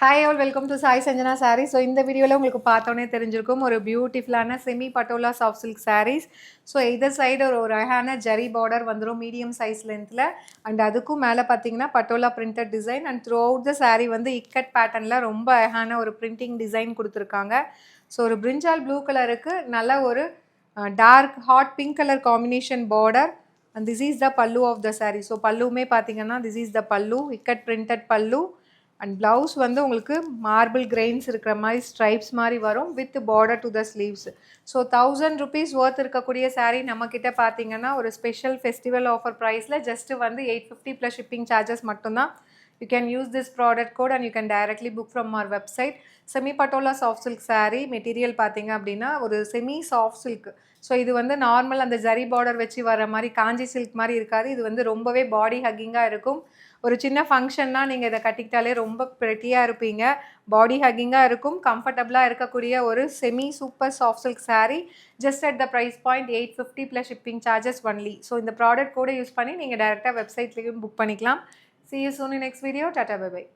Hi all welcome to Sai Sanjana sari. So இந்த வீடியோவில் உங்களுக்கு பார்த்தோன்னே தெரிஞ்சிருக்கும் ஒரு பியூட்டிஃபுல்லான semi Patola soft silk saris. So either side ஒரு அழகான ஜரி பார்டர் வந்துடும் மீடியம் சைஸ் லென்த்தில். அண்ட் அதுக்கும் மேலே பார்த்தீங்கன்னா Patola printed design and throughout the sari வந்து இக்கட் பேட்டர்னில் ரொம்ப அழகான ஒரு பிரிண்டிங் டிசைன் கொடுத்துருக்காங்க. ஸோ ஒரு பிரிஞ்சால் ப்ளூ கலருக்கு நல்ல ஒரு dark hot pink colour combination border. And this is the pallu of the sari. So பல்லுமே பார்த்தீங்கன்னா this is the pallu, ikat printed pallu. And blouse வந்து உங்களுக்கு மார்பிள் கிரெயின்ஸ் இருக்கிற மாதிரி ஸ்ட்ரைப்ஸ் மாதிரி வரும் with border to the sleeves. So 1000 rupees worth இருக்கக்கூடிய சாரீ நம்மக்கிட்ட பார்த்தீங்கன்னா ஒரு ஸ்பெஷல் ஃபெஸ்டிவல் ஆஃபர் ப்ரைஸில் ஜஸ்ட்டு வந்து 850 ப்ளஸ் ஷிப்பிங் சார்ஜஸ் மட்டும்தான். You can use this product code and you can directly book from our website. Semi Patola soft silk sari material பார்த்தீங்க அப்படின்னா ஒரு செமி சாஃப்ட் சில்க். ஸோ இது வந்து நார்மல் அந்த ஜரி பார்டர் வச்சு வர மாதிரி காஞ்சி சில்க் மாதிரி இருக்காது. இது வந்து ரொம்பவே பாடி ஹக்கிங்காக இருக்கும். ஒரு சின்ன ஃபங்க்ஷன்னா நீங்கள் இதை கட்டிக்கிட்டாலே ரொம்ப ப்ரெட்டியாக இருப்பீங்க. பாடி ஹக்கிங்காக இருக்கும், கம்ஃபர்டபுளாக இருக்கக்கூடிய ஒரு semi super soft silk sari. Just at the price point 850 plus shipping charges only. So இந்த ப்ராடக்ட் கூட யூஸ் பண்ணி நீங்கள் டேரெக்டாக வெப்சைட்லேயும் புக் பண்ணிக்கலாம். See you soon in next video. Tata, bye bye.